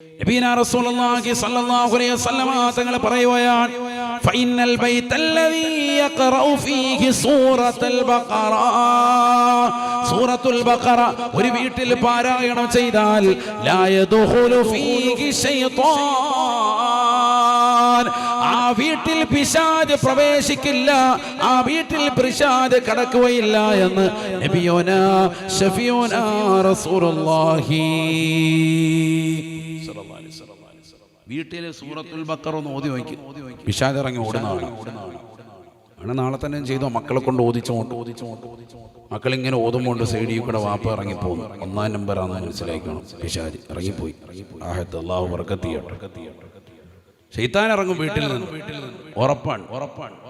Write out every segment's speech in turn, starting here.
നബിയനാ റസൂലുള്ളാഹി സ്വല്ലല്ലാഹു അലൈഹി വസല്ലമ തങ്ങൾ പറയുകയാണ് ഫഇന്നൽ ബൈതല്ലദീ യഖറഉ ഫീഹി സൂറത്തുൽ ബഖറ ഒരു വീട്ടിൽ പാരായണം ചെയ്താൽ ലാ യദ്ഖുലു ഫീഹി ശൈത്വാൻ, ആ വീട്ടിൽ പിശാച് പ്രവേശിക്കില്ല, ആ വീട്ടിൽ പിശാച് കടക്കുകയില്ല എന്ന് നബിയോനാ ശഫീഉനാ റസൂലുള്ളാഹി. വീട്ടിൽ സൂറത്തുൽ ബഖറ ഒന്ന് ഓതി നോക്കും, പിശാച് ഇറങ്ങി ഓടുന്നതാണ്. അങ്ങനെ നാളെ തന്നെ ചെയ്തോ, മക്കളെ കൊണ്ട് ഓദിച്ചോണ്ട് മക്കളിങ്ങനെ ഓതുമ്പോണ്ട് സൈഡിൽ കൂടെ വാപ്പ ഇറങ്ങിപ്പോകുന്നു. 1-ാം നമ്പറാണെന്ന് മനസ്സിലാക്കണം. പിശാച് ഇറങ്ങിപ്പോയി. അല്ലാഹു ബർക്കത്ത് ചെയ്യട്ടെ. ശൈത്താൻ ഇറങ്ങും വീട്ടിൽ നിന്ന്, ഉറപ്പാണ്.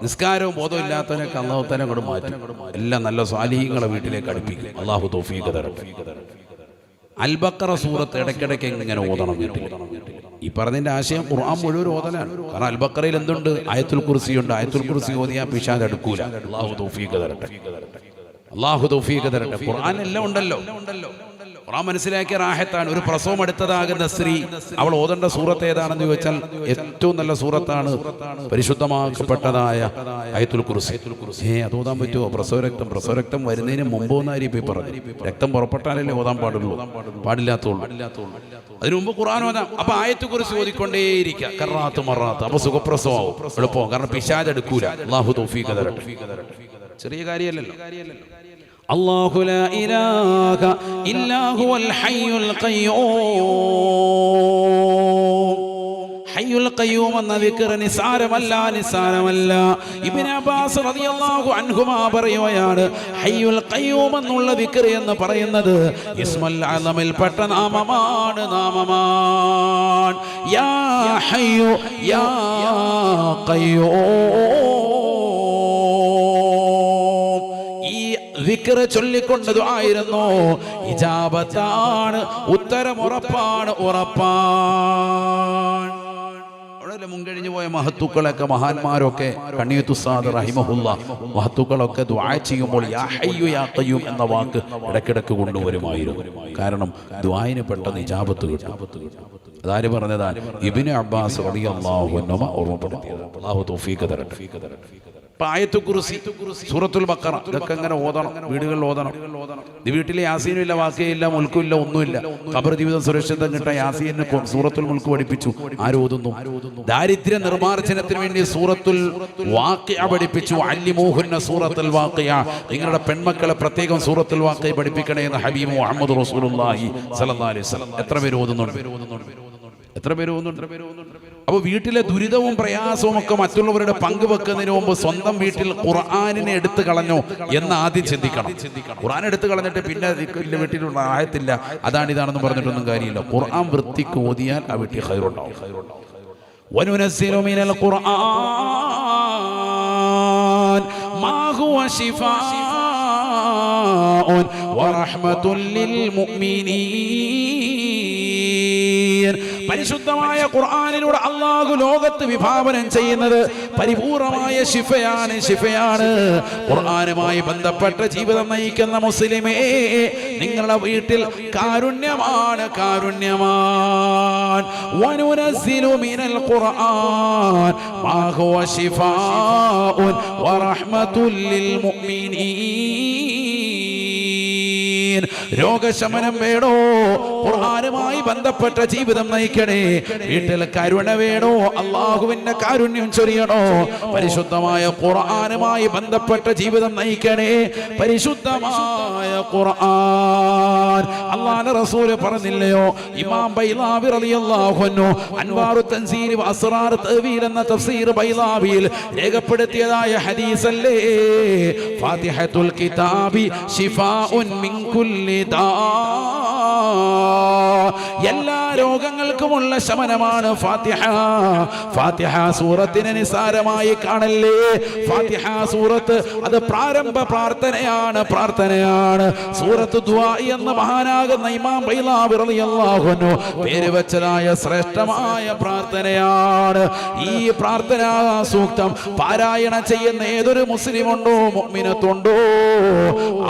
നിസ്കാരവും ബോധവും ഇല്ലാത്തവനൊക്കെ അല്ലാഹു തആല അങ്ങോട്ട് മാറ്റും. എല്ലാം നല്ല സ്വാലിഹീങ്ങളെ വീട്ടിലേക്ക് അടുപ്പിക്കും. അല്ലാഹു തൗഫീഖ് തരട്ടെ. അൽ ബഖറ സൂറത്ത് ഇടയ്ക്കിടയ്ക്ക് ഇങ്ങനെ ഓതണം വീട്ടിൽ. ഈ പറഞ്ഞതിന്റെ ആശയം ഖുർആൻ മുഴുവൻ ഓതലാണ്. കാരണം അൽ ബഖറയിൽ എന്തുണ്ട്? ആയത്തുൽ കുർസി ഉണ്ട്. ആയത്തുൽ കുർസി ഓതിയാൽ പിശാച് അടുക്കൂല. അല്ലാഹു തൗഫീഖ് തരട്ടെ. അല്ലാഹു തൗഫീഖ് തരട്ടെ. ഖുർആൻ എല്ലാം ഉണ്ടല്ലോ. ഖുർആൻ മനസ്സിലാക്കിയ റാഹത്താണ്. ഒരു പ്രസവം എടുത്തതാകുന്ന സ്ത്രീ അവൾ ഓതേണ്ട സൂറത്ത് ഏതാണെന്ന് ചോദിച്ചാൽ ഏറ്റവും നല്ല സൂറത്താണ് പരിശുദ്ധമാക്കപ്പെട്ടതായ ആയത്തുൽ കുർസി. അത് ഓതാൻ പറ്റുമോ? പ്രസവ രക്തം വരുന്നതിന് മുമ്പ് ഒന്നായിരിക്കും പറഞ്ഞു. രക്തം പുറപ്പെട്ടാലല്ലേ ഓതാൻ പാടില്ലാത്തുള്ളൂ. അതിനു മുമ്പ് ഖുർആൻ ഓതാം. അപ്പൊ ആയത്തുൽ കുർസി ഓതിക്കൊണ്ടേയിരിക്കുക. കറാത്ത് മറാത്ത്. അപ്പൊ സുഖപ്രസവമാവും, എളുപ്പവും. കാരണം പിശാച് എടുക്കൂല. അല്ലാഹു തൗഫീഖ് തരട്ടെ. ചെറിയ കാര്യമല്ലല്ലോ. അല്ലാഹു ലാ ഇലാഹ ഇല്ലാ ഹുവൽ ഹയ്യുൽ ഖയ്യൂം. ഹയ്യുൽ ഖയ്യൂം എന്ന ദിക്ർ നിസാരമല്ല. ഇബ്നു അബ്ബാസ് റളിയല്ലാഹു അൻഹുമാ പറയുകയാണ്, ഹയ്യുൽ ഖയ്യൂം എന്നുള്ള ദിക്ർ എന്ന് പറയുന്നത് ഇസ്മുൽ അസമിൽ പെട്ട നാമമാണ്. യാ ഹയ്യു യാ ഖയ്യൂം. ദിക്ർ ചൊല്ലിക്കൊണ്ട് ദുആയിരുന്നു. ഇജാബത്താണ്, ഉത്തരം ഉറപ്പാണ്. അവിടെ മുൻകഴിഞ്ഞു പോയ മഹത്തുക്കളൊക്കെ, മഹാന്മാരൊക്കെ, കണ്ണിയത്ത് ഉസ്താദ് റഹിമഹുല്ലാ, മഹത്തുക്കളൊക്കെ ദുആ ചെയ്യുമ്പോൾ യാ ഹയ്യു യാ ഖയ്യൂം എന്ന വാക്ക് ഇടയ്ക്കിടയ്ക്ക് കൊണ്ടുവരുമായിരുന്നു. കാരണം ദുആയിന് പെട്ടെന്ന് ഇജാബത്ത് കിട്ടും. അതാര് പറഞ്ഞതാണ്? ഇബ്നു അബ്ബാസ് റളിയല്ലാഹു അൻഹു ഓർമ്മപ്പെടുത്തിയത്. അല്ലാഹു തൗഫീഖ് തരട്ടെ. ആയത്തുൽ കുർസി, സൂറത്തുൽ ബഖറ, ഇതൊക്കെ ഇങ്ങനെ ഓതണം, വീടുകളിൽ ഓതണം. ഇത് വീട്ടിലെ യാസീനും ഇല്ല, വാക്കയില്ല, മുൽക്കും ഇല്ല, ഒന്നുമില്ല. ഖബർ ജീവിതം സുരക്ഷിതം കിട്ടാൻ യാസീന് സൂറത്തുൽ മുൽക്ക് പഠിപ്പിച്ചു. ആരോതുന്നു? ദാരിദ്ര്യ നിർമ്മാർജ്ജനത്തിന് വേണ്ടി സൂറത്തുൽ വാഖിഅ പഠിപ്പിച്ചു. അല്ലിമൂഹുന്ന സൂറത്തുൽ വാഖിഅ. നിങ്ങളുടെ പെൺമക്കളെ പ്രത്യേകം സൂറത്തുൽ വാഖിഅ പഠിപ്പിക്കണേ എന്ന് ഹബീബ് മുഹമ്മദ് റസൂലുള്ളാഹി സ്വല്ലല്ലാഹു അലൈഹി വസല്ലം. എത്ര പേര് ഓതുന്നുണ്ട്? അപ്പൊ വീട്ടിലെ ദുരിതവും പ്രയാസവും ഒക്കെ മറ്റുള്ളവരുടെ പങ്കുവെക്കുന്നതിന് മുമ്പ് സ്വന്തം വീട്ടിൽ ഖുർആനിനെ എടുത്തു കളഞ്ഞോ എന്ന് ആദ്യം ചിന്തിക്കണം. ഖുർആൻ എടുത്തു കളഞ്ഞിട്ട് പിന്നെ വീട്ടിലുള്ള ആയത്തില്ല, അതാണ് ഇതാണെന്ന് പറഞ്ഞിട്ടൊന്നും കാര്യമില്ല. ഖുർആൻ വൃത്തിക്ക് ഓതിയാൽ ആ വീട്ടിൽ ഖൈറുണ്ടാവും. വനുനസ്സിലു മിനൽ ഖുർആൻ മാ ഹുവ ശിഫാഉൻ വറഹ്മത്തുൽ ലിൽ മുഅ്മിനീൻ. പരിശുദ്ധമായ ഖുർആനിലൂടെ അല്ലാഹു ലോകത്ത് വിഭാവനം ചെയ്യുന്നത് പരിപൂർണമായ ശിഫയാണ്. ഖുർആനുമായി ബന്ധപ്പെട്ട ജീവിതം നയിക്കുന്ന മുസ്ലിമേ, നിങ്ങളുടെ വീട്ടിൽ കാരുണ്യമാണ്. വനുനസ്സിലു മിനൽ ഖുർആൻ മാ ഹുവ ശിഫാഉൻ വറഹ്മത്തുൽ ലിൽ മുഅ്മിനീൻ. രോഗശമനം വേണോ? ഖുർആനുമായി ബന്ധപ്പെട്ട ജീവിതം നയിക്കണേ. വീട്ടിൽ കരുണ വേണോ? അല്ലാഹുവിന്റെ കാരുണ്യം ചൊരിയണോ? പരിശുദ്ധമായ ഖുർആനുമായി ബന്ധപ്പെട്ട ജീവിതം നയിക്കണേ. പരിശുദ്ധമായ ഖുർആൻ. അല്ലാഹുവിന്റെ റസൂൽ പറഞ്ഞില്ലയോ? ഇമാം ബൈളാവി റളിയല്ലാഹു അൻഹു അൻവാറു തൻസീൽ വ അസ്റാർ തഅവീൽ എന്ന തഫ്സീർ ബൈളാവിയിൽ രേഖപ്പെടുത്തിയതായ ഹദീസല്ലേ, ഫാത്തിഹത്തുൽ കിതാബി ശിഫാഉൻ മിൻ കുല്ലി ദാ. എല്ലാ രോഗങ്ങൾക്കുമുള്ള ശമനമാണ് ഫാത്തിഹ സൂറത്തിനെ നിസാരമായി കാണല്ലേ. ഫാത്തിഹ സൂറത്ത് അത് പ്രാരംഭ പ്രാർത്ഥനയാണ്. സൂറത്ത് ദുആ എന്ന മഹാനാകുന്ന ഇമാം ബൈളാവി റളിയല്ലാഹു അൻഹു പേര് വെച്ചതായ ശ്രേഷ്ഠമായ പ്രാർത്ഥനയാണ്. ഈ പ്രാർത്ഥനാ സൂക്തം പാരായണം ചെയ്യുന്ന ഏതൊരു മുസ്ലിമുണ്ടോ, മുഅ്മിനത്തുണ്ടോ,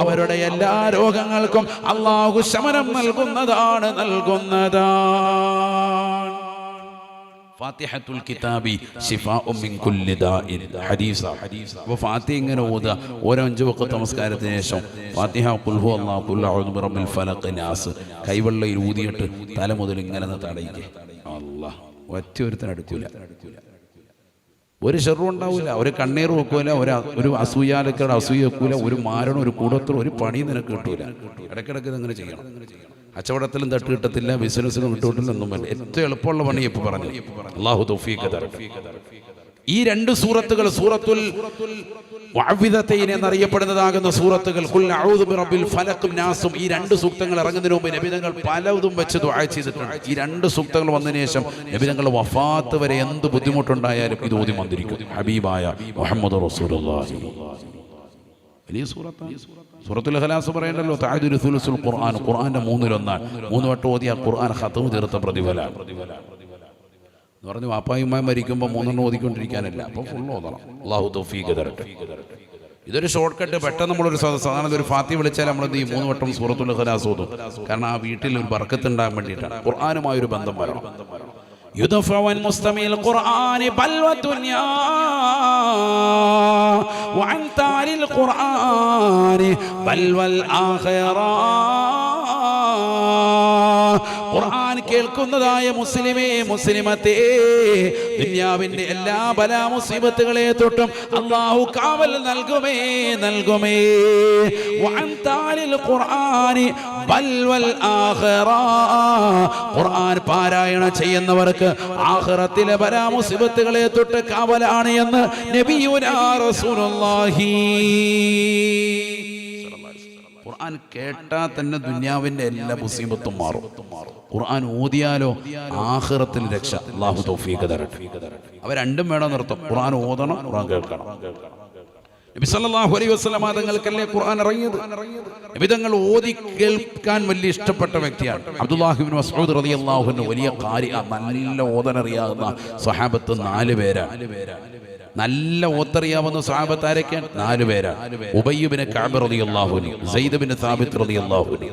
അവരുടെ എല്ലാ രോഗങ്ങൾക്കും അല്ലാഹു ശമനം നൽകുന്നതാണ്. ഫാത്തിഹത്തുൽ കിതാബി ശിഫാഉം മിൻ കുല്ലി ദാഇൻ ഹദീസ. അപ്പോൾ ഫാത്തിഹ ഇങ്ങനെ ഓതുക. ഓരോ 5 വഖത്ത് നമസ്കാരത്തിന് ശേഷം ഫാത്തിഹ ഖുൽ ഹുവല്ലാഹു ഖുൽ അഊദു ബിറബ്ബിൽ ഫലഖ് നാസ് കൈവെള്ളയിൽ ഊതിയിട്ട് തല മുതൽ ഇങ്ങനെ തടയിക്കുക. അല്ലാഹ് ഒറ്റ ഒരുത്തൻ അടുക്കൂല, ഒരു ഷെറും ഉണ്ടാവില്ല, ഒരു കണ്ണീർ വെക്കൂല, ഒരു അസൂയാലക്കയുടെ അസൂയ വെക്കൂല, ഒരു മാരണം ഒരു കൂടത്തിലും ഒരു പണി നിനക്ക് കിട്ടൂല. ഇടയ്ക്കിടയ്ക്ക് ഇങ്ങനെ ചെയ്യണം. കച്ചവടത്തിലും തട്ട് കിട്ടത്തില്ല, ബിസിനസ്സിലും കിട്ടൂട്ടില്ല, ഒന്നും വേണ്ട. ഏറ്റവും എളുപ്പമുള്ള പണി ഇപ്പോൾ പറഞ്ഞു. അല്ലാഹു തൗഫീഖ് തരട്ടെ. ഈ 2 സൂറത്തുകൾ സൂറത്തുൽ മുഅവ്വിദതൈൻ എന്നറിയപ്പെടുന്നതാകുന്ന സൂറത്തുകൾ ഖുൽ അഊദു ബിറബ്ബിൽ ഫലഖും നാസും ഈ 2 സൂക്തങ്ങൾ ഇറങ്ങുന്നതിന് മുമ്പ് നബി തങ്ങൾ പലതും വെച്ച് ദുആ ചെയ്തിട്ടുണ്ട്. ഈ 2 സൂക്തങ്ങൾ വന്നതിന് ശേഷം നബി തങ്ങൾ വഫാത്ത് വരെ എന്ത് ബുദ്ധിമുട്ടുണ്ടായാലും ഇത് ഓതി മന്ത്രിക്കും. ഹബീബായ മുഹമ്മദ് റസൂലുള്ളാഹി. വലിയ സൂറത്താണ് സൂറത്തുൽ ഇഖ്ലാസ്. പറയണ്ടല്ലോ തഅദുലു സുലുസുൽ ഖുർആൻ, ഖുർആന്റെ 3/1 3 വട്ടം ഓതിയ ഖുർആൻ ഖത്മ് തീർത്ത പ്രതിഫലം എന്ന് പറഞ്ഞു. വാപ്പായും ഉമ്മയും മരിക്കുമ്പോൾ 3 ഓതിക്കൊണ്ടിരിക്കാനല്ല, അപ്പോൾ ഫുള്ള് ഓതണം. അല്ലാഹു തൗഫീഖ് തരട്ടെ. ഇതൊരു ഷോർട്ട് കട്ട്. പെട്ടെന്ന് നമ്മളൊരു സാധാരണ ഒരു ഫാത്തിഹ വിളിച്ചാൽ നമ്മൾ എന്ത് ചെയ്യും? 3 വട്ടം സൂറത്തുൽ ഇഖ്ലാസ് ഓതും. കാരണം ആ വീട്ടിൽ ഒരു ബർക്കത്ത് ഉണ്ടാകാൻ വേണ്ടിയിട്ടാണ്. ഖുർആനുമായൊരു ബന്ധം വരണം. يدفع المستمع القرآن بلوى الدنيا وعن تالي القرآن بلوى الآخرة. ഖുർആൻ കേൾക്കുന്നതായ മുസ്ലിമേ മുസ്ലിമത്തേ, ദുനിയാവിന്റെ എല്ലാ ബലാ മുസീബത്തുകളെ തൊട്ടും അല്ലാഹു കാവൽ നൽകുമേ. വഅൻ താലിൽ ഖുർആനി ബൽവൽ ആഖിറ. ഖുർആൻ പാരായണം ചെയ്യുന്നവർക്ക് ആഖിറത്തിലെ ബലാ മുസീബത്തുകളെ തൊട്ട് കാവലാണ് എന്ന് നബിയുനാ റസൂലുള്ളാഹി. ഖുർആൻ കേട്ടാൽ തന്നെ ദുനിയാവിന്റെ എല്ലാ മുസീബത്തും മാറും. ഖുർആൻ ഓതിയാലോ ആഖിറത്തിൽ രക്ഷ. അല്ലാഹു തൗഫീഖ് തരട്ടെ. അവ രണ്ടും വേണം നിർത്തും. ഖുർആൻ ഓതണം, ഖുർആൻ കേൾക്കണം. നബി സല്ലല്ലാഹു അലൈഹി വസല്ലം തങ്ങൾക്കല്ലേ ഖുർആൻ ഇറങ്ങിയത്. നബി തങ്ങൾ ഓതി കേൾക്കാൻ വലിയ ഇഷ്ടപ്പെട്ട വ്യക്തിയാണ്. അബ്ദുല്ലാഹി ഇബ്നു മസ്ഊദ് റളിയല്ലാഹു അൻഹു വലിയ ഖാരി, നല്ല ഓതാനറിയാവുന്ന സ്വഹാബത്ത് 4 പേരാണ്. നല്ല ഓത്തറിയാവുന്ന സ്വഹാബത്ത് ആരൊക്കെയാണ്? 4 പേരാണ്. ഉബയ്യ് ഇബ്നു കഅബ് റളിയല്ലാഹു അൻഹു, സയ്യിദ് ഇബ്നു സാബിത്ത് റളിയല്ലാഹു അൻഹു,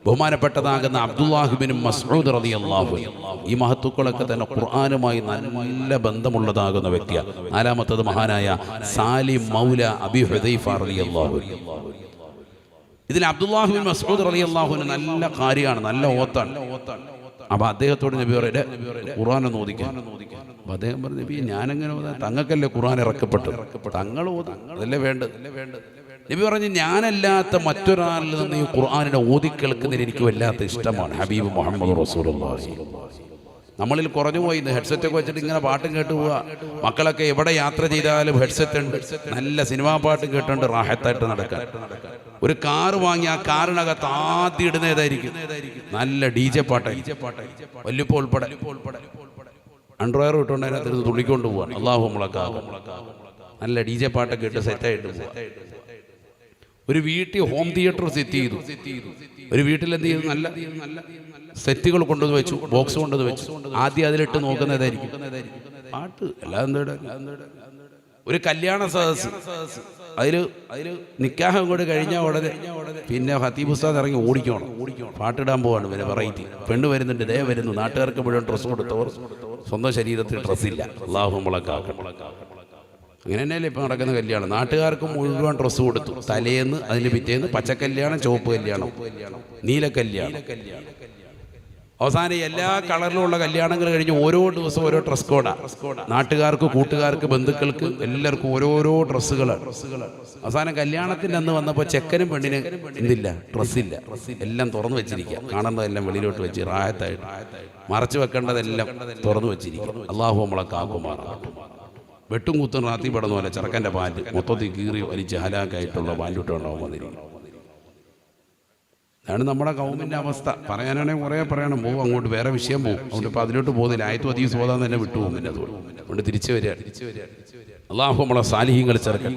ബഹുമാനപ്പെട്ടതാകുന്ന അബ്ദുല്ലാഹി ഇബ്നു മസ്ഊദ് റളിയല്ലാഹു അൻഹു. ഈ മഹത്തുക്കളൊക്കെ തന്നെ ഖുർആനുമായി നല്ല ബന്ധമുള്ളതാകുന്ന വ്യക്തിയാണ്. 4മത്തത് മഹാനായ സാലിം മൗല അബി ഹുദൈഫ റളിയല്ലാഹു അൻഹു. ഇതിൽ അബ്ദുല്ലാഹി ഇബ്നു മസ്ഊദ് റളിയല്ലാഹു അൻഹു നല്ല ഖാരിയാണ്, നല്ല ഓത്താണ്. അപ്പൊ അദ്ദേഹത്തോട് നബി പറയും ഖുർആനൊന്ന് ഓദിക്കാൻ. അപ്പൊ അദ്ദേഹം പറഞ്ഞു, നബി ഞാനെങ്ങനെ ഓതാൻ? തങ്ങൾക്കല്ലേ ഖുർആൻ ഇറക്കപ്പെട്ടത്, തങ്ങൾ ഓതാൻ, അതല്ലേ വേണ്ടത്. നബി പറഞ്ഞു, ഞാനല്ലാത്ത മറ്റൊരാളിൽ നിന്ന് ഈ ഖുർആനിനെ ഓതി കേൾക്കുന്നതിന് എനിക്ക് വല്ലാത്ത ഇഷ്ടമാണ്. ഹബീബ് മുഹമ്മദ് റസൂലുള്ളാഹി. നമ്മളിൽ കുറഞ്ഞു പോയി. ഹെഡ്സെറ്റ് ഒക്കെ വെച്ചിട്ട് ഇങ്ങനെ പാട്ടും കേട്ട് പോവുക. മക്കളൊക്കെ എവിടെ യാത്ര ചെയ്താലും ഹെഡ്സെറ്റ് ഉണ്ട്, നല്ല സിനിമാ പാട്ടും കേട്ടുണ്ട്, റാഹത്തായിട്ട് നടക്കാൻ. ഒരു കാറ് വാങ്ങി ആ കാറിനകത്ത് ആദ്യം ഇടുന്ന ഏതായിരിക്കും? നല്ല DJ പാട്ടായിരിക്കും. വല്യപ്പോ ഉൾപ്പെടെ അണ്ടർവെയർ ഇട്ടുകൊണ്ട് അതിനകത്ത് തുള്ളിക്കൊണ്ട് പോവാണ്. അല്ലാഹു നമ്മളൊക്കെ നല്ല DJ പാട്ടൊക്കെ ഇട്ട് സെറ്റായിട്ട് പോവാ. ഒരു വീട്ടിൽ ഹോം തിയേറ്റർ സെറ്റ് ചെയ്തു. ഒരു വീട്ടിൽ എന്ത് ചെയ്തു? നല്ല സെറ്റുകൾ കൊണ്ടുവന്ന് വെച്ചു, ബോക്സ് കൊണ്ടുവന്ന് വെച്ചു. ആദ്യം അതിലിട്ട് നോക്കുന്നതായിരിക്കും പാട്ട്. അല്ലാതെ ഒരു കല്യാണ സദസ്, അതിൽ നിക്കാഹം കൂടെ കഴിഞ്ഞാൽ ഉടനെ പിന്നെ ഖതീബ് ഉസ്താദ് ഇറങ്ങി ഓടിക്കണം, പാട്ടിടാൻ പോവാണ്. പിന്നെ വെറൈറ്റി പെണ്ണ് വരുന്നുണ്ട്, ദേ വരുന്നു. നാട്ടുകാർക്ക് മുഴുവൻ ഡ്രസ്സ് കൊടുത്തവർ സ്വന്തം ശരീരത്തിൽ ഡ്രസ്സില്ല. അല്ലാഹു നമ്മളൊക്കെ ആക്കണം. അങ്ങനെ തന്നെയല്ലേ ഇപ്പം നടക്കുന്ന കല്യാണം. നാട്ടുകാർക്ക് മുഴുവൻ ഡ്രസ്സ് കൊടുത്തു. തലേന്ന്, അതിന് പിറ്റേന്ന് പച്ചക്കല്യാണം, ചുവപ്പ് കല്യാണം, നീല കല്യാണം, അവസാനം എല്ലാ കളറിലുള്ള കല്യാണങ്ങൾ കഴിഞ്ഞ് ഓരോ ദിവസം ഓരോ ഡ്രസ് കോഡാണ്. നാട്ടുകാർക്ക്, കൂട്ടുകാർക്ക്, ബന്ധുക്കൾക്ക് എല്ലാവർക്കും ഓരോരോ ഡ്രസ്സുകളാണ്. അവസാനം കല്യാണത്തിൻ്റെ അന്ന് വന്നപ്പോൾ ചെക്കനും പെണ്ണിന് എന്തില്ല? ഡ്രസ്സില്ല. എല്ലാം തുറന്നു വെച്ചിരിക്കുക. കാണേണ്ടതെല്ലാം വെളിയിലോട്ട് വെച്ച് റാഹത്തായിട്ട്, മറച്ചു വെക്കേണ്ടതെല്ലാം തുറന്നു വെച്ചിരിക്കുക. അല്ലാഹു നമ്മളെ കാക്കുമാറാകട്ടെ. വെട്ടും കുത്തും റാത്തി പെടുന്ന പോലെ ചെറുക്കൻ്റെ പാൻറ് മൊത്തത്തിൽ കീറി വലിച്ച് ഹലാക്കായിട്ടുള്ള പാൻറ്റിട്ടുണ്ടാവും വന്നിരിക്കും. അതാണ് നമ്മുടെ കൗമിൻ്റെ അവസ്ഥ. പറയാനാണെങ്കിൽ കുറേ പറയണം, പോകും അങ്ങോട്ട്, വേറെ വിഷയം പോകും. അതുകൊണ്ട് ഇപ്പോൾ അതിലോട്ട് പോകുന്നില്ല. ആയത്തും അധികം സോതാൻ തന്നെ വിട്ടുപോകും. പിന്നെ അതുകൊണ്ട് തിരിച്ചു വരിക. അല്ലാഹു നമ്മളെ സാലിഹ്യങ്ങൾ ചേർക്കൽ.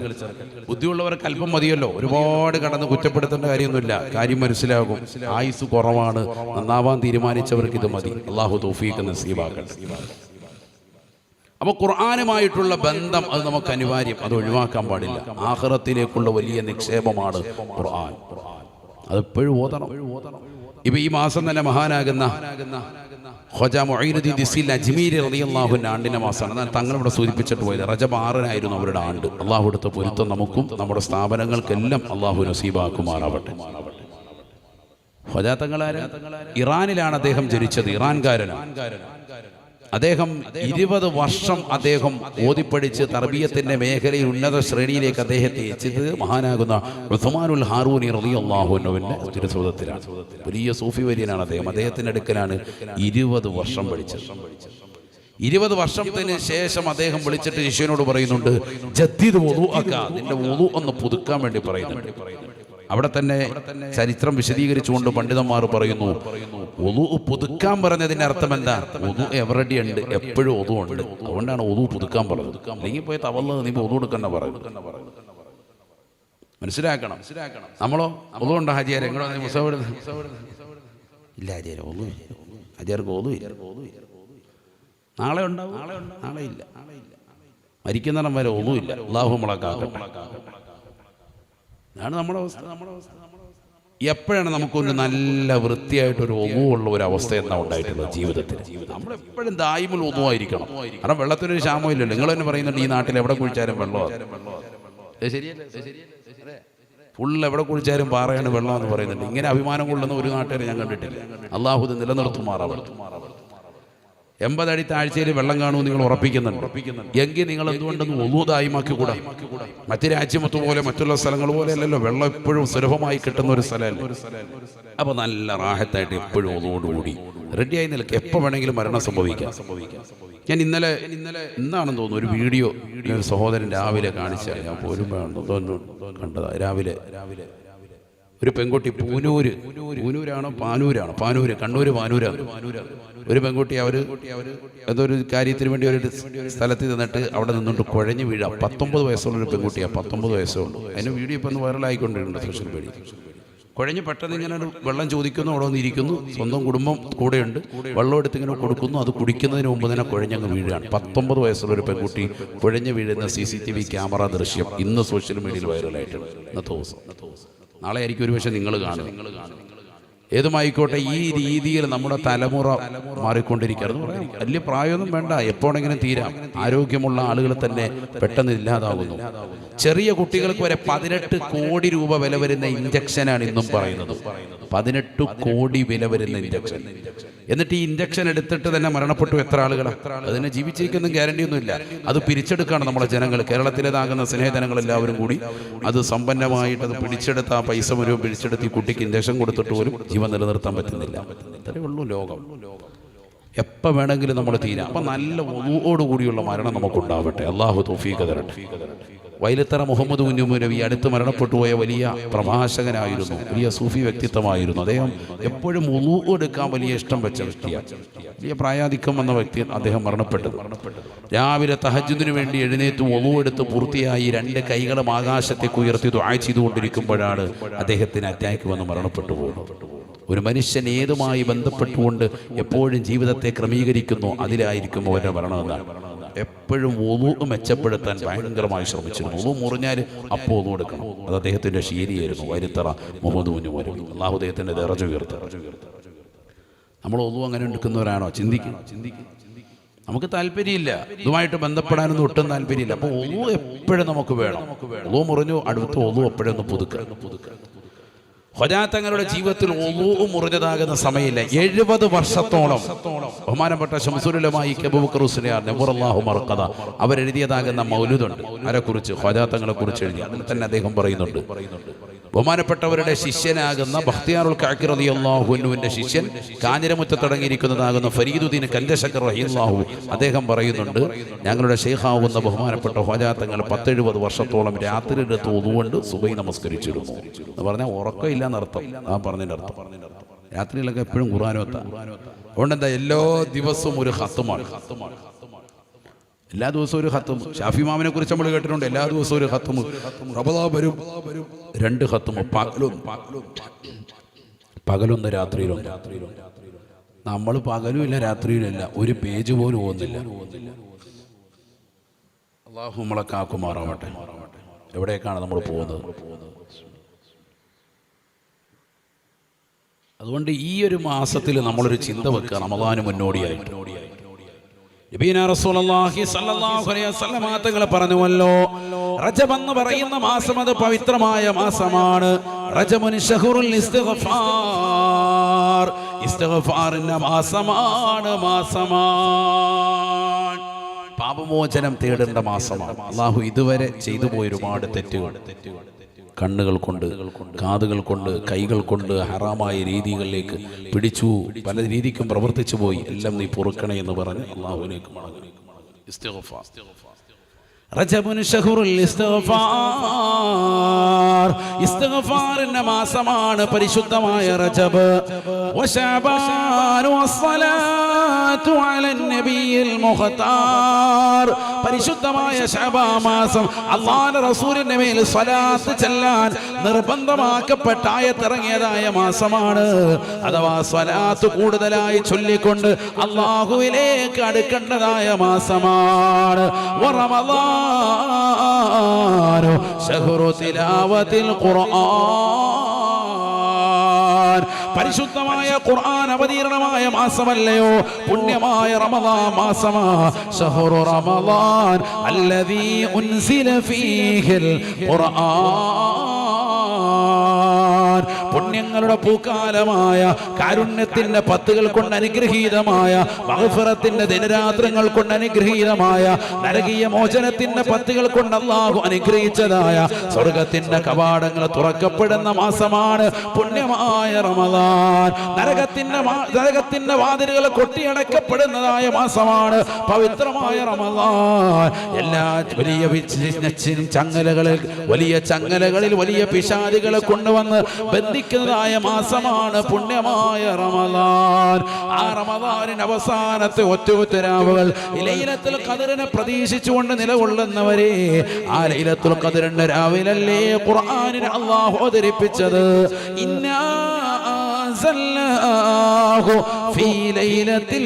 ബുദ്ധിയുള്ളവർക്ക് അല്പം മതിയല്ലോ, ഒരുപാട് കടന്ന് കുറ്റപ്പെടുത്തേണ്ട കാര്യമൊന്നുമില്ല. കാര്യം മനസ്സിലാകും. ആയുസ് കുറവാണ്, നന്നാവാൻ തീരുമാനിച്ചവർക്ക് ഇത് മതി. അല്ലാഹു തൗഫീഖ് നസീബാക്കട്ടെ. അപ്പോൾ ഖുർആനുമായിട്ടുള്ള ബന്ധം അത് നമുക്ക് അനിവാര്യം, അത് ഒഴിവാക്കാൻ പാടില്ല. ആഖിറത്തിലേക്കുള്ള വലിയ നിക്ഷേപമാണ് ഖുർആൻ. അതെപ്പോഴും ഓതണം. ഇപ്പൊ ഈ മാസം തന്നെ മഹാനാകുന്ന ഖ്വാജ മുഈനുദ്ദീൻ ദിസ്സീൽ അജ്മീരി റളിയല്ലാഹു അൻഹു ആണ്ടിൻ്റെ മാസമാണ്. എന്നാൽ തങ്ങളിവിടെ സൂചിപ്പിച്ചിട്ട് പോയത് റജബ് 6 അവരുടെ ആണ്ട്. അള്ളാഹു എടുത്ത പൊരുത്തം നമുക്കും നമ്മുടെ സ്ഥാപനങ്ങൾക്കെല്ലാം അള്ളാഹു നസീബാക്കുമാറാവട്ടെ. ഖ്വാജ തങ്ങളാര് ഇറാനിലാണ് അദ്ദേഹം ജനിച്ചത്, ഇറാൻകാരനാണ്. അദ്ദേഹം 20 വർഷം അദ്ദേഹം ഓതിപ്പടിച്ച് തർബിയത്തിന്റെ മേഖലയിൽ ഉന്നത ശ്രേണിയിലേക്ക് അദ്ദേഹത്തെ എത്തിച്ചത് മഹാനാകുന്ന ഉസ്മാനുൽ ഹാറൂനി റളിയല്ലാഹു അൻഹുവിന്റെ തിരുസൂദത്തിലാണ്. വലിയ സൂഫി വര്യനാണ് അദ്ദേഹം. അദ്ദേഹത്തിന്റെ അടുക്കലാണ് 20 വർഷം പഠിച്ചത്. 20 വർഷത്തിന് ശേഷം അദ്ദേഹം വിളിച്ചിട്ട് ശിഷ്യനോട് പറയുന്നുണ്ട്, ജദ്ദിദ് വുളൂഅക, നിന്റെ വുളൂ ഒന്ന് പുതുക്കാൻ വേണ്ടി പറയുന്നുണ്ട്. അവിടെ തന്നെ ചരിത്രം വിശദീകരിച്ചുകൊണ്ട് പണ്ഡിതന്മാർ പറയുന്നു, വുളൂ പുതുക്കാൻ പറഞ്ഞതിന്റെ അർത്ഥം എന്താ? വുളൂ എവറടി ഉണ്ട്, എപ്പോഴും വുളൂ ഉണ്ട്, അതുകൊണ്ടാണ് വുളൂ പുതുക്കാൻ പറഞ്ഞത്. അല്ലെങ്കിൽ പോയി തവല്ല നീ വുളൂ എടുക്കണ്ട പറയുന്നത്. മനസ്സിലാക്കണം. നമ്മളോ വുളൂ ഉണ്ടോ ഹാജിയാരെ? ഇല്ല ഹാജിയാരെ, വുളൂ ഹാജിയാർക്ക് വുളൂ ഇല്ല. നാളെ ഉണ്ടാവും, നാളെ ഇല്ല. മരിക്കുന്നിടം വരെ വുളൂ ഇല്ല. അല്ലാഹു മുളക്കാക്കട്ടെ. അതാണ് നമ്മുടെ അവസ്ഥ. എപ്പോഴാണ് നമുക്കൊരു നല്ല വൃത്തിയായിട്ടൊരു ഒന്നുമുള്ള ഒരു അവസ്ഥ എന്നാ ഉണ്ടായിട്ടുള്ളത് ജീവിതത്തിൽ? നമ്മളെപ്പോഴും ദായിമുൽ ഒന്നുമായിരിക്കണം. കാരണം വെള്ളത്തിനൊരു ക്ഷാമം ഇല്ലല്ലോ. നിങ്ങൾ തന്നെ പറയുന്നുണ്ട് ഈ നാട്ടിൽ എവിടെ കുഴിച്ചാലും വെള്ളമാണ്. ഫുള്ള് എവിടെ കുഴിച്ചാലും പാറയാണ് വെള്ളം എന്ന് പറയുന്നുണ്ട്. ഇങ്ങനെ അഭിമാനം കൊള്ളുന്ന ഒരു നാട്ടുകാരെ ഞാൻ കണ്ടിട്ടില്ല. അള്ളാഹു ഇത് നിലനിർത്തുമാറാവട്ടെ. 80 അടി താഴ്ചയിൽ വെള്ളം കാണുമെന്ന് നിങ്ങൾ ഉറപ്പിക്കുന്നുണ്ട്. എങ്കിൽ നിങ്ങൾ എന്തുകൊണ്ടൊന്ന് ഒന്നൂതായിമാക്കി കൂടാ? മറ്റു രാജ്യമത്ത് പോലെ മറ്റുള്ള സ്ഥലങ്ങൾ പോലെ അല്ലല്ലോ, വെള്ളം എപ്പോഴും സുലഭമായി കിട്ടുന്ന ഒരു സ്ഥലമല്ലേ. അപ്പൊ നല്ല റാഹത്തായിട്ട് എപ്പോഴും ഒന്നുകൂടി റെഡിയായി നിൽക്കുക. എപ്പോൾ വേണമെങ്കിലും മരണം സംഭവിക്കാം. ഞാൻ ഇന്നാണെന്ന് തോന്നുന്നു ഒരു വീഡിയോ ഒരു സഹോദരൻ രാവിലെ കാണിച്ചാൽ, ഞാൻ പോലും കണ്ടതാ. രാവിലെ ഒരു പെൺകുട്ടി പൂനൂരാണോ പാനൂര് കണ്ണൂര് പാനൂരാണ്. ഒരു പെൺകുട്ടി അവർ എന്തോ ഒരു കാര്യത്തിന് വേണ്ടി ഒരു സ്ഥലത്ത് നിന്നിട്ട് അവിടെ നിന്നുകൊണ്ട് കുഴഞ്ഞു വീഴാം. 19 വയസ്സുള്ളൊരു പെൺകുട്ടിയാണ്. 19 വയസ്സേ ഉള്ളൂ. അതിന് വീഡിയോ ഇപ്പം ഒന്ന് വൈറലായിക്കൊണ്ടിരുന്നുണ്ട് സോഷ്യൽ മീഡിയ. കുഴഞ്ഞ് പെട്ടെന്ന് ഇങ്ങനെ ഒരു വെള്ളം ചോദിക്കുന്നു, അവിടെ വന്നിരിക്കുന്നു, സ്വന്തം കുടുംബം കൂടെയുണ്ട്, വെള്ളം എടുത്ത് ഇങ്ങനെ കൊടുക്കുന്നു. അത് കുടിക്കുന്നതിന് മുമ്പ് തന്നെ കുഴഞ്ഞങ്ങ് വീഴുകയാണ്. 19 വയസ്സുള്ളൊരു പെൺകുട്ടി കുഴഞ്ഞു വീഴുന്ന CCTV ക്യാമറ ദൃശ്യം ഇന്ന് സോഷ്യൽ മീഡിയയിൽ വൈറലായിട്ടുണ്ട്. ഇന്നത്തെ ദിവസം, നാളെ ആയിരിക്കും ഒരു പക്ഷേ നിങ്ങൾ കാണും. ഏതുമായിക്കോട്ടെ, ഈ രീതിയിൽ നമ്മുടെ തലമുറ മാറിക്കൊണ്ടിരിക്കുകയാണ്. വലിയ പ്രായമൊന്നും വേണ്ട, എപ്പോഴെങ്കിലും തീരാം. ആരോഗ്യമുള്ള ആളുകൾ തന്നെ പെട്ടെന്ന് ഇല്ലാതാകുന്നു. ചെറിയ കുട്ടികൾക്ക് വരെ 18 കോടി രൂപ വില വരുന്ന ഇഞ്ചക്ഷനാണ് ഇന്നും പറയുന്നത്. 18 കോടി വില വരുന്ന ഇഞ്ചക്ഷൻ. എന്നിട്ട് ഈ ഇഞ്ചക്ഷൻ എടുത്തിട്ട് തന്നെ മരണപ്പെട്ടു എത്ര ആളുകളാണ്? അതിനെ ജീവിച്ചേക്കൊന്നും ഗ്യാരണ്ടിയൊന്നുമില്ല. അത് പിരിച്ചെടുക്കുകയാണ് നമ്മുടെ ജനങ്ങൾ. കേരളത്തിലേതാകുന്ന സ്നേഹജനങ്ങൾ എല്ലാവരും കൂടി അത് സമ്പന്നമായിട്ട് അത് പിടിച്ചെടുത്ത് ആ പൈസ മുഴുവൻ പിടിച്ചെടുത്ത് ഈ കുട്ടിക്ക് ഇഞ്ചക്ഷൻ കൊടുത്തിട്ട് പോലും ജീവൻ നിലനിർത്താൻ പറ്റുന്നില്ല. ഇത്രയേ ഉള്ളൂ ലോകം. എപ്പോൾ വേണമെങ്കിലും നമ്മൾ തീരാം. അപ്പം നല്ല ഒന്നുകൂടിയുള്ള മരണം നമുക്കുണ്ടാവട്ടെ. അള്ളാഹു തൗഫീഖ് തരട്ടെ. വൈലത്തറ മുഹമ്മദ് കുഞ്ഞുമൂലവി അടുത്ത് മരണപ്പെട്ടു പോയ വലിയ പ്രഭാഷകനായിരുന്നു, വലിയ സൂഫി വ്യക്തിത്വമായിരുന്നു. അദ്ദേഹം എപ്പോഴും വുളൂ എടുക്കാൻ വലിയ ഇഷ്ടം വെച്ച വ്യക്തിയാണ്. വലിയ പ്രായാധിക്യം വന്ന വ്യക്തി അദ്ദേഹം മരണപ്പെട്ടത്. രാവിലെ തഹജ്ജുദിനു വേണ്ടി എഴുന്നേറ്റ് വുളൂ എടുത്ത് പൂർത്തിയായി 2 കൈകളും ആകാശത്തേക്ക് ഉയർത്തി ദുആ ചെയ്തുകൊണ്ടിരിക്കുമ്പോഴാണ് അദ്ദേഹത്തിന് അറ്റാക്ക് വന്ന് മരണപ്പെട്ടു പോകുന്നത്. ഒരു മനുഷ്യൻ ഏതുമായി ബന്ധപ്പെട്ടുകൊണ്ട് എപ്പോഴും ജീവിതത്തെ ക്രമീകരിക്കുന്നു, അതിലായിരിക്കും അവരുടെ മരണമെന്നാണ്. എപ്പോഴും വുളൂ മെച്ചപ്പെടുത്താൻ ഭയങ്കരമായി ശ്രമിച്ചിരുന്നു. വുളൂ മുറിഞ്ഞാൽ അപ്പോൾ വുളൂ എടുക്കണം. അത് അദ്ദേഹത്തിൻ്റെ ശീലിയായിരുന്നു. വൈലത്തറ മുഹമ്മദ് കുഞ്ഞുമൂലവി. അല്ലാഹു അദ്ദേഹത്തിൻ്റെ ദറജ ഉയർത്തുക. നമ്മൾ വുളൂ അങ്ങനെ എടുക്കുന്നവരാണോ? ചിന്തിക്കും. നമുക്ക് താല്പര്യമില്ല, ഇതുമായിട്ട് ബന്ധപ്പെടാനൊന്നും ഒട്ടും താല്പര്യമില്ല. അപ്പോൾ വുളൂ എപ്പോഴും നമുക്ക് വേണം. വുളൂ മുറിഞ്ഞു, അടുത്ത വുളൂ എപ്പോഴൊന്ന് പുതുക്കുക. ഖ്വാജ തങ്ങളുടെ ജീവിതത്തിൽ വുളൂ മുറിഞ്ഞതാകുന്ന സമയമില്ല. 70 വർഷത്തോളം ബഹുമാനപ്പെട്ട ശംസുൽ ഉലമാ അബൂബക്കർ ഉസ്നിയാർ നവറല്ലാഹു മർഖദ അവരെഴുതിയതാകുന്ന മൗലിദുണ്ട്. ആരെക്കുറിച്ച്? ഖ്വാജ തങ്ങളെ കുറിച്ച് എഴുതി. അതിൽ തന്നെ അദ്ദേഹം പറയുന്നുണ്ട്, ബഹുമാനപ്പെട്ടവരുടെ ശിഷ്യനാകുന്ന ബഖ്തിയാറുൽ കഅക്കി റളിയല്ലാഹു അൻഹുവിന്റെ ശിഷ്യൻ കാഞ്ഞിരമുറ്റത്തടങ്ങിയിരിക്കുന്നതാകുന്ന ഫരീദുദ്ദീൻ കൻദശകർ റഹിമഹുല്ലാഹു അദ്ദേഹം പറയുന്നുണ്ട്, ഞങ്ങളുടെ ശൈഖാവുന്ന ബഹുമാനപ്പെട്ട ഖ്വാജ തങ്ങൾ 10-70 വർഷത്തോളം രാത്രിയിലെടുത്ത് വുളുകൊണ്ട് സുബഹി നമസ്കരിച്ചിരുന്നു എന്ന് പറഞ്ഞാൽ ഉറക്കമില്ല എന്നർത്ഥം. ആ പറഞ്ഞതിൻ്റെ അർത്ഥം രാത്രിയിലൊക്കെ എപ്പോഴും ഖുർആനോത്താ. അതുകൊണ്ടെന്താ, എല്ലാ ദിവസവും ഒരു ഖത്മാണ്. എല്ലാ ദിവസവും ഒരു ഖത്തും. ഷാഫി ഇമാമിനെ കുറിച്ച് നമ്മൾ കേട്ടിട്ടുണ്ട്. എല്ലാ ദിവസവും ഒരു ഖത്തും. റമദാൻ വരും 2 ഖത്തും, പകലൊന്ന് രാത്രിയിലും. നമ്മൾ പകലും ഇല്ല രാത്രിയിലും ഇല്ല, ഒരു പേജ് പോലും പോകുന്നില്ല. അല്ലാഹു നമ്മളെ കാക്കുമാറാവട്ടെ. എവിടേക്കാണ് നമ്മൾ പോകുന്നത്? അതുകൊണ്ട് ഈ ഒരു മാസത്തിൽ നമ്മളൊരു ചിന്ത വെക്കുക, റമദാന് മുന്നോടിയായിട്ട്. നബിയുനാ റസൂലുള്ളാഹി സ്വല്ലല്ലാഹു അലൈഹി വസല്ലം തങ്ങൾ പറഞ്ഞുവല്ലോ, റജബ് എന്ന് പറയുന്ന മാസം അത് പവിത്രമായ മാസമാണ്. റജബുൻ ശഹ്റുൽ ഇസ്തിഗ്ഫാർ, ഇസ്തിഗ്ഫാറിന്റെ മാസമാണ്. പാപമോചനം തേടേണ്ട മാസമാണ്. അല്ലാഹു ഇതുവരെ ചെയ്തു പോയ ഒരുപാട് തെറ്റുകൾ, കണ്ണുകൾ കൊണ്ട്, കാതുകൾ കൊണ്ട്, കൈകൾ കൊണ്ട് ഹറാമായ രീതികളിലേക്ക് പിടിച്ചു, പല രീതിക്കും പ്രവർത്തിച്ചു പോയി. എല്ലാം നീ പൊറുക്കണേ എന്ന് പറഞ്ഞ് അല്ലാഹുവിലേക്ക് മടങ്ങുക. ഇസ്തിഗ്ഫാർ. റജബുൻ ശഹ്റുൽ ഇസ്തിഗ്ഫാർ, ഇസ്തിഗ്ഫാറിന്റെ മാസമാണ് പരിശുദ്ധമായ റജബ്. വശഅബാനു വസ്സലാത്തു അലൻ നബിയിൽ മുഖ്താർ, പരിശുദ്ധമായ ശഅബാൻ മാസം അല്ലാഹുവിന്റെ റസൂലിന്റെ മേൽ സ്വലാത്ത് ചൊല്ലാൻ നിർബന്ധമാക്കപ്പെട്ട ആയത്തിറങ്ങിയതായ മാസമാണ്. അഥവാ സ്വലാത്ത് കൂടുതലായി ചൊല്ലിക്കൊണ്ട് അല്ലാഹുവിലേക്ക് അടുക്കേണ്ടതായ മാസമാണ്. റമദാൻ ശഹ്റു തിലാവത്തിൽ ഖുർആൻ, പരിശുദ്ധമായ ഖുർആൻ അവതീർണമായ മാസമല്ലയോ പുണ്യമായ റമദാൻ മാസമാ. ശഹ്റു റമദാൻ അല്ലദീ ഉൻസില ഫീഹിൽ ഖുർആൻ, പുണ്യങ്ങളുടെ പൂക്കാലമായ കാരുണ്യത്തിന്റെ പത്തുകൾ കൊണ്ട് അനുഗ്രഹീതമായ മഗ്ഫിറത്തിന്റെ ദിനരാത്രങ്ങൾ കൊണ്ട് അനുഗ്രഹീതമായ നരകീയ മോചനത്തിന്റെ പത്തുകൾ കൊണ്ട് അല്ലാഹു അനുഗ്രഹിച്ചതായ സ്വർഗത്തിന്റെ കവാടങ്ങൾ തുറക്കപ്പെടുന്ന മാസമാണ് പുണ്യമായ റമദാൻ. നരകത്തിന്റെ വാതിലുകൾ കൊട്ടിയടക്കപ്പെടുന്നതായ മാസമാണ് പവിത്രമായ റമദാൻ. എല്ലാ വലിയ ചങ്ങലകളിൽ വലിയ പിശാചുകളെ കൊണ്ടുവന്ന് ബന്ധിക്കുന്നതായ മാസമാണ് പുണ്യമായ റമദാൻ. ആ റമദാനിന്റെ അവസാനത്തെ ഒറ്റരാവുകൾ ലൈലത്തുൽ ഖദ്റിനെ പ്രതീക്ഷിച്ചുകൊണ്ട് നിലകൊള്ളുന്നവരെ, ആ ലൈലത്തുൽ ഖദ്റിന്റെ രാവിലല്ലേ ഖുർആനിനെ അല്ലാഹു അവതരിപ്പിച്ചത്. ഇന്നാ അൻസൽനാഹു ഫീ ലൈലത്തിൽ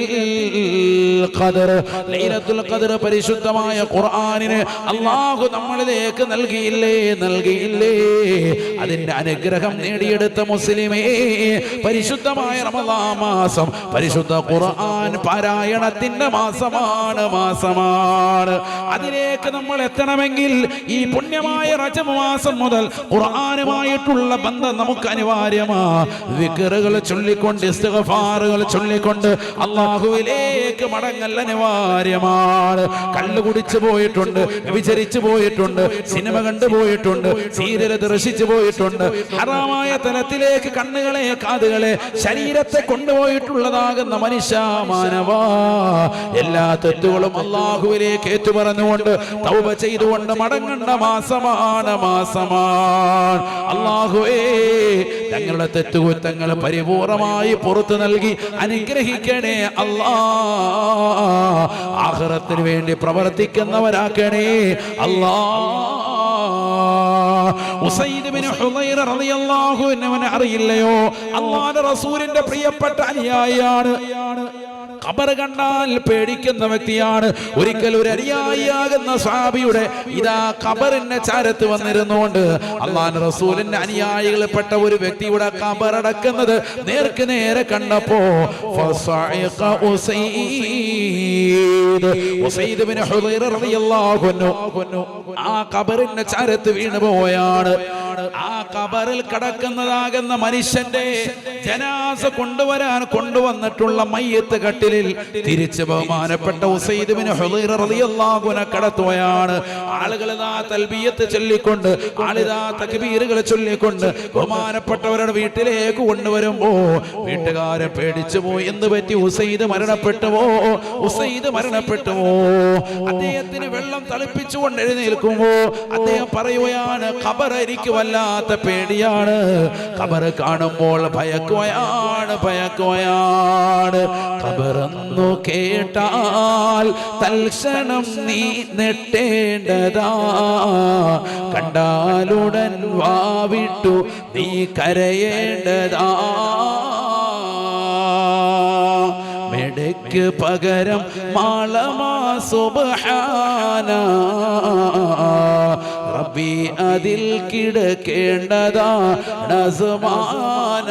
ഖദ്ർ, ലൈലത്തുൽ ഖദ്ർ പരിശുദ്ധമായ ഖുർആനിനെ അല്ലാഹു നമ്മളിലേക്ക് നൽകിയില്ലേ? അതിന്റെ അനുഗ്രഹം നേടിയെടുത്ത മുസ്ലിമേ, പരിശുദ്ധമായ റമദാൻ മാസം പരിശുദ്ധ ഖുർആൻ പാരായണത്തിന്റെ മാസമാണ്. അതിലേക്ക് നമ്മൾ എത്തണമെങ്കിൽ ഈ പുണ്യമായ റജബ് മാസം മുതൽ ഖുർആനുമായിട്ടുള്ള ബന്ധം നമുക്ക് അനിവാര്യമാണ്. ദിക്റുകൾ ചൊല്ലിക്കൊണ്ട്, ഇസ്തിഗ്ഫാറുകൾ ചൊല്ലിക്കൊണ്ട് അല്ലാഹുവിലേക്ക് മടങ്ങൽ അനിവാര്യമാണ്. കള്ളു കുടിച്ചു പോയിട്ടുണ്ട്, വിചരിച്ചു പോയിട്ടുണ്ട്, സിനിമ കണ്ടുപോയിട്ടുണ്ട്, സീരിയൽ ദർശിച്ചു പോയിട്ടുണ്ട്, ഹറാമായ തലത്തിലേക്ക് കണ്ണുകളെ, കാതുകളെ, ശരീരത്തെ കൊണ്ടുപോയിട്ടുള്ളതാകുന്ന മനുഷ്യ മാനവ, എല്ലാ തെറ്റുകളും അല്ലാഹുവിലേക്ക് ഏറ്റുപറഞ്ഞുകൊണ്ട് തൗബ ചെയ്തുകൊണ്ട് മടങ്ങേണ്ട മാസമാണ്. അല്ലാഹുവേ, തങ്ങളുടെ തെറ്റുകുറ്റങ്ങൾ പരിപൂർണമായി പുറത്തു നൽകി അനുഗ്രഹിക്കണേ അല്ലാഹ്. ആഖിറത്തിന് വേണ്ടി പ്രവർത്തിക്കുന്നവരാക്കണേ അല്ലാഹ്. ഉസൈദ് ബിൻ ഹുദൈറ റളിയല്ലാഹു അൻഹു അറിയില്ലയോ? അല്ലാഹുവിന്റെ റസൂലിന്റെ പ്രിയപ്പെട്ട അനുയായിയാണ്. ഖബർ കണ്ടാൽ പേടിക്കുന്ന വ്യക്തിയാണ്. ഒരിക്കൽ ഒരു അനുയായിയാകുന്ന സ്വഹാബിയുടെ ഇതാ ഖബറിന്റെ ചാരത്ത് വന്നിരുന്നുകൊണ്ട് അല്ലാഹുവിന്റെ റസൂലിന്റെ അനുയായികളിൽപ്പെട്ട ഒരു വ്യക്തിയുടെ ഖബർ അടക്കുന്നത് നേർക്ക് നേരെ കണ്ടപ്പോ ഉസൈദ് ബിൻ ഹുദൈറ റളിയല്ലാഹു അൻഹു ആ ഖബറിന്റെ ചാരത്ത് വീണുപോയാണ്. ആ ഖബറിൽ കിടക്കുന്നതാകുന്ന മനുഷ്യന്റെ ജനാസ കൊണ്ടുവന്നിട്ടുള്ള മയ്യത്ത് കട്ടിലിൽ തിരിച്ച് ബഹുമാനപ്പെട്ട ഉസൈദ് ബിൻ ഹുദൈറ റളിയല്ലാഹു അൻഹു കടത്തുകയാണ്. ആളുകൾ തൽബിയത്ത് ചൊല്ലിക്കൊണ്ട്, ആളിതാ തക്ബീറുകൾ ചൊല്ലിക്കൊണ്ട് ബഹുമാനപ്പെട്ടവരുടെ വീട്ടിലേക്ക് കൊണ്ടുവരുമ്പോ വീട്ടുകാരെ പേടിച്ചു പോയി. എന്ത് പറ്റി? ഉസൈദ് മരണപ്പെട്ടുവോ? അദ്ദേഹത്തിന് വെള്ളം തളിപ്പിച്ചുകൊണ്ട് എഴുന്നേൽക്കുമ്പോ അദ്ദേഹം പറയുകയാണ്, ഖബർ എനിക്ക് വല്ലാത്ത പേടിയാണ്. ഖബർ കാണുമ്പോൾ ഭയക്കുകയാണ്. ഖബറെന്നു കേട്ടാൽ തൽക്ഷണം നീ നെട്ടേണ്ടതാ, കണ്ടാലുടൻ വാവിട്ടു നീ കരയേണ്ടതാ. മെടയ്ക്ക് പകരം മാളമാ സുബ്ഹാന റബ്ബി അതിൽ കിടക്കേണ്ടതാ നസ്മാന.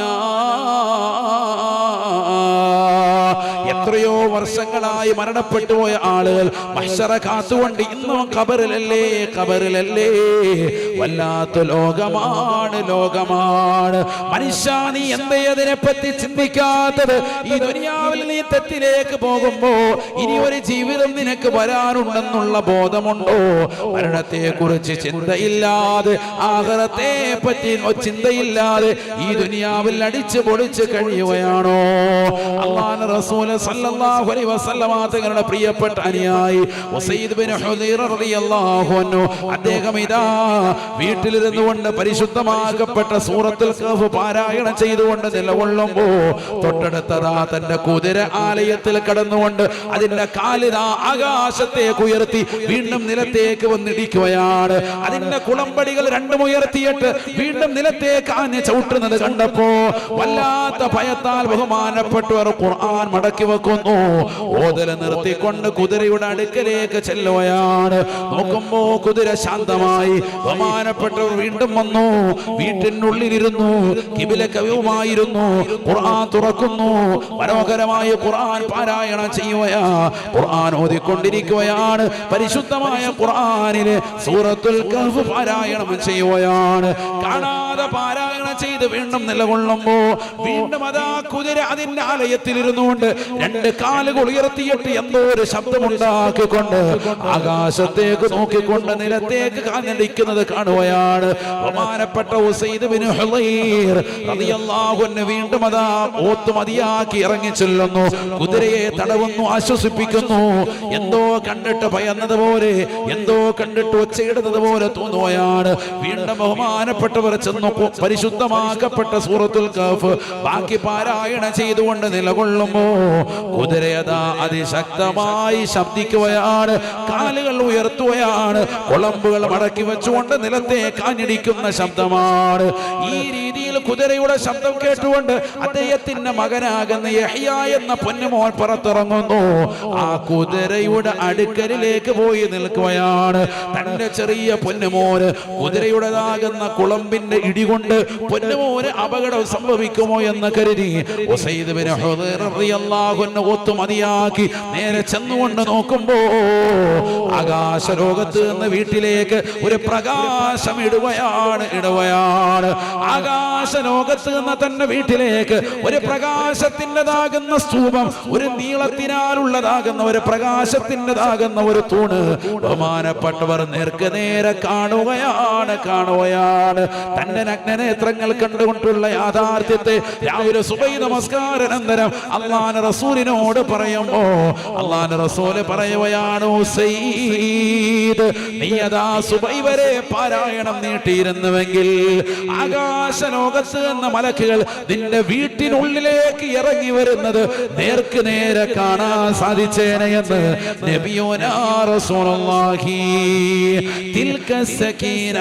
എത്രയോ വർഷങ്ങളായി മരണപ്പെട്ടു പോയ ആളുകൾ മഹ്ശറ കാത്തുകൊണ്ട് ഇന്നും ഖബറിലല്ലേ ഖബറിലല്ലേ. വല്ലാത്ത ലോകമാണ് ലോകമാണ്. മനുഷ്യ, നീ എന്തേ അതിനെപ്പറ്റി ചിന്തിക്കാത്തത്? ഈ ദുനിയാവിൽ നീ തെറ്റിലേക്ക് പോകുമ്പോ ഇനി ഒരു ജീവിതം നിനക്ക് വരാനുണ്ടെന്നുള്ള ബോധമുണ്ടോ? മരണത്തെ കുറിച്ച് ചിന്തയില്ലാതെ, ആഖിറത്തെ പറ്റി ചിന്തയില്ലാതെ ഈ ദുനിയാവിൽ അടിച്ചു പൊളിച്ച് കഴിയുകയാണോ? അല്ലാഹുവിന്റെ റസൂൽ സല്ലല്ലാഹു അലൈഹി വസല്ലമ തങ്ങളുടെ പ്രിയപ്പെട്ട അനുയായി ഉസൈദ് ബിൻ ഹുദൈറ റളിയല്ലാഹു അൻഹു, അദ്ദേഹം ഇതാ വീട്ടിലിരുന്നു കൊണ്ട് പരിശുദ്ധമാക്കപ്പെട്ട സൂറത്തുൽ കഹ്ഫ് പാരായണം ചെയ്തുകൊണ്ട് നിലകൊള്ളുമ്പോ തൊട്ടടുത്തതാ തന്റെ കുതിര ആലയത്തിൽ കടന്നുകൊണ്ട് അതിന്റെ കാലിതാ ആകാശത്തേക്ക് ഉയർത്തി വീണ്ടും നിലത്തേക്ക് വന്നിടിക്കുകയാണ്. അതിന്റെ കുളമ്പടികൾ രണ്ടും ഉയർത്തിയിട്ട് വീണ്ടും നിലത്തേക്ക് ആഞ്ഞ് ചവിട്ടുന്നത് കണ്ടപ്പോ വല്ലാത്ത ഭയത്താൽ ബഹുമാനപ്പെട്ടവർ ഖുർആൻ മടക്കി വെക്കുന്നു. ഓതൽ നിർത്തിക്കൊണ്ട് കുതിരയുടെ അടുക്കലേക്ക് ചെല്ലുകയാണ്. നോക്കുമ്പോ കുതിര ശാന്തമായി. ബഹുമാനപ്പെട്ടവർ വീണ്ടും വന്നു, വീട്ടിനുള്ളിലിരുന്നു, കിബില കവിയുമായിരുന്നു. ഖുർആൻ തുറക്കുന്നു, മനോഹരമായ ഖുർആൻ പാരായണം ചെയ്യുകയാ, ഖുർആൻ ഓതിക്കൊണ്ടിരിക്കുകയാണ്. പരിശുദ്ധമായ ഖുർആനിലെ സൂറത്തുൽ കഹ്ഫ് പാരായണം ചെയ്യുകയാണ്. കാണാതെ പാരായണം ചെയ്ത് വീണ്ടും നിലകൊള്ളുമ്പോ വീണ്ടും അതാ കുതിര അതിന്റെ ആലയത്തിൽ ഇരുന്നുകൊണ്ട് രണ്ട് കാലുകൾ ഉയർത്തിയിട്ട് എന്തോ ഒരു ശബ്ദമുണ്ടാക്കിക്കൊണ്ട് ആകാശത്തേക്ക് നോക്കിക്കൊണ്ട് നിലത്തേക്ക് കാഞ്ഞടിക്കുന്നത് കാണുകയാണ്. ബഹുമാനപ്പെട്ട ഉസൈദ് ബിൻ ഹുദൈർ റളിയല്ലാഹു അൻഹു വീണ്ടും അതാ ഓത്ത് മതിയാക്കി ഇറങ്ങി ചെല്ലുന്നു. കുതിരയെ തടവുന്നു, ആശ്വസിപ്പിക്കുന്നു. എന്തോ കണ്ടിട്ട് ഭയന്നതുപോലെ, എന്തോ കണ്ടിട്ട് ഒച്ചയിടുന്നത് പോലെ തോന്നുകയാണ്. വീണ്ടും ബഹുമാനപ്പെട്ടവർ ചെന്നു പരിശുദ്ധമാക്കപ്പെട്ട സൂറത്തുൽ കഹ്ഫ് ബാക്കി പാരായണം ചെയ്തുകൊണ്ട് നിലകൊള്ളുമ്പോ കുതിരയതാ അതിശക്തമായി ശബ്ദിക്കുകയാണ്, കാലുകൾ ഉയർത്തുകയാണ്, കുളമ്പുകൾ മടക്കി വെച്ചുകൊണ്ട് നിലത്തെ കാഞ്ഞിടിക്കുന്ന ശബ്ദമാണ്. ഈ രീതിയിൽ കുതിരയുടെ ശബ്ദം കേട്ടുകൊണ്ട് അദ്ദേഹത്തിന്റെ മകനാകുന്ന യഹ്യ എന്ന പൊന്നുമോൻ പുറത്തിറങ്ങുന്നു. ആ കുതിരയുടെ അടുക്കലിലേക്ക് പോയി നിൽക്കുകയാണ്. തന്റെ ചെറിയ പൊന്നുമോന് കുതിരയുടേതാകുന്ന കുളമ്പിന്റെ ഇടികൊണ്ട് പൊന്നുമോന് അപകടം സംഭവിക്കുമോ എന്ന് കരുതി ഉസൈദ് ബിൻ ഹുദൈർ റളിയല്ലാഹു അൻഹു ഒത്തു മതിയാക്കി നേരെ ചെന്നുകൊണ്ട് നോക്കുമ്പോ ആകാശ ലോകത്ത് നിന്ന് വീട്ടിലേക്ക് ഒരു പ്രകാശം ഇടുകയാണ്. ആകാശ ലോകത്ത് നിന്ന് തന്നെ വീട്ടിലേക്ക് ഒരു പ്രകാശത്തിൻ്റെതാകുന്ന സ്തൂപം, ഒരു നീളത്തിനാലുള്ളതാകുന്ന ഒരു പ്രകാശത്തിൻ്റെതാകുന്ന ഒരു തൂണ് ബഹുമാനപ്പെട്ടവർ നേർക്ക് നേരെ കാണുകയാണ്. തന്റെ നഗ്നനേത്രങ്ങൾ കണ്ടുകൊണ്ടുള്ള യാഥാർത്ഥ്യത്തെ രാവിലെ സുബഹി നമസ്കാരാനന്തരം അല്ലാഹുവിന്റെ റസൂലിനോട് പറയുമ്പോ അല്ലാഹുവിന്റെ റസൂല് പറയുകയാണ്, ഉസൈദ്, നീ അതാ സുബഹി വരെ പാരായണം നീട്ടിയിരുന്നുവെങ്കിൽ ആകാശ ലോകത്ത് എന്ന മലക്കുകൾ നിന്റെ വീട്ടിനുള്ളിലേക്ക് ഇറങ്ങി വരുന്നത് നേർക്ക് നേരെ കാണാൻ സാധിച്ചേനെ എന്ന് നബിയോനാ റസൂലുള്ളാഹി. തിൽക സകീന,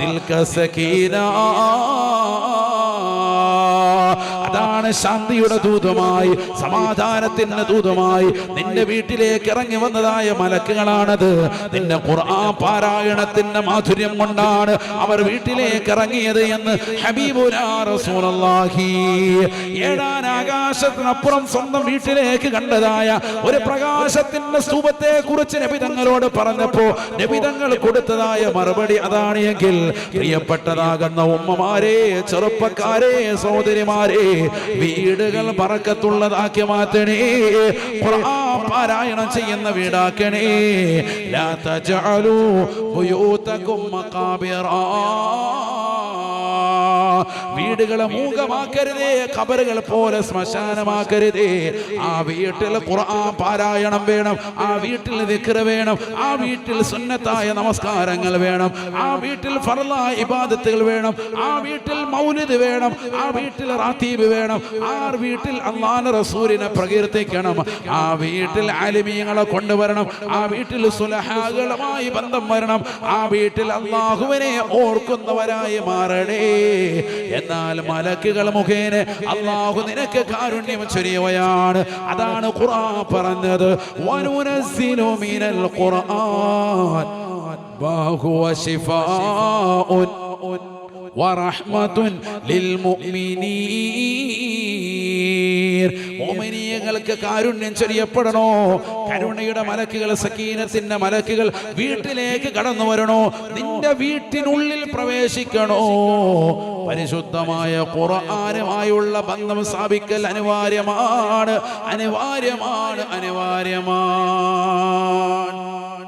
തിൽക സകീന, അതാണ് ശാന്തിയുടെ ദൂതമായി, സമാധാനത്തിന്റെ ദൂതമായി നിന്റെ വീട്ടിലേക്ക് ഇറങ്ങി വന്നതായ മലക്കുകളാണത്. നിന്റെ ഖുർആൻ പാരായണത്തിന്റെ മാധുര്യം കൊണ്ടാണ് അവർ വീട്ടിലേക്ക് ഇറങ്ങിയത് എന്ന് ഹബീബുനാ റസൂലുള്ളാഹി. ഏഴാൻ ആകാശത്തിനപ്പുറം സ്വന്തം വീട്ടിലേക്ക് കണ്ടതായ ഒരു പ്രകാശത്തിന്റെ സ്തൂപത്തെ കുറിച്ച് നബി തങ്ങളോട് പറഞ്ഞപ്പോ നബി തങ്ങൾ കൊടുത്തതായ മറുപടി അതാണ് എങ്കിൽ പ്രിയപ്പെട്ടതാകുന്ന ഉമ്മമാരെ, ചെറുപ്പക്കാരെ, സഹോദരിമാരെ, വീടുകൾ ബറക്കത്തുള്ളതാക്കി മാറ്റണേ. ഖുർആൻ പാരായണം ചെയ്യുന്ന വീടാക്കണേ. ലാ തജഅലു ബുയൂതകും മഖാബിറ, വീടുകളെ മൂകമാക്കരുതേ, ഖബറുകൾ പോലെ ശ്മശാനമാക്കരുതേ. ആ വീട്ടിൽ ഖുർആൻ പാരായണം വേണം, ആ വീട്ടിൽ ദിക്ർ വേണം, ആ വീട്ടിൽ സുന്നത്തായ നമസ്കാരങ്ങൾ വേണം, ആ വീട്ടിൽ ഫർളായ ഇബാദത്തുകൾ വേണം, ആ വീട്ടിൽ മൗലിദ് വേണം, ആ വീട്ടിൽ റാത്തീബ് വേണം, ആ വീട്ടിൽ അല്ലാഹുവിന്റെ റസൂലിനെ പ്രകീർത്തിക്കണം, ആ വീട്ടിൽ ആലിമീങ്ങളെ കൊണ്ടുവരണം, ആ വീട്ടിൽ സുലഹാകളുമായി ബന്ധം വരണം, ആ വീട്ടിൽ അല്ലാഹുവിനെ ഓർക്കുന്നവരായി മാറണേ. എന്നാൽ മലക്കുകൾ മുഖേന അല്ലാഹു നിനക്ക് കാരുണ്യം ചൊരിയുകയാണ്. അതാണ് ഖുർആൻ പറഞ്ഞത്, വനുനസ്സിലു മിനൽ ഖുർആൻ മാ ഹുവ ശിഫാഉൻ വറഹ്മത്തുൻ ലിൽ മുഅ്മിനീൻ. മോമിനീങ്ങൾക്ക് കാരുണ്യം ചൊരിയപ്പെടണോ, കരുണയുടെ മലക്കുകൾ, സക്കീനത്തിന്റെ മലക്കുകൾ വീട്ടിലേക്ക് കടന്നു വരണോ, നിന്റെ വീട്ടിനുള്ളിൽ പ്രവേശിക്കണോ, പരിശുദ്ധമായ ഖുർആനുമായുള്ള ബന്ധം സ്ഥാപിക്കൽ അനിവാര്യമാണ്, അനിവാര്യമാണ്, അനിവാര്യമാണ്.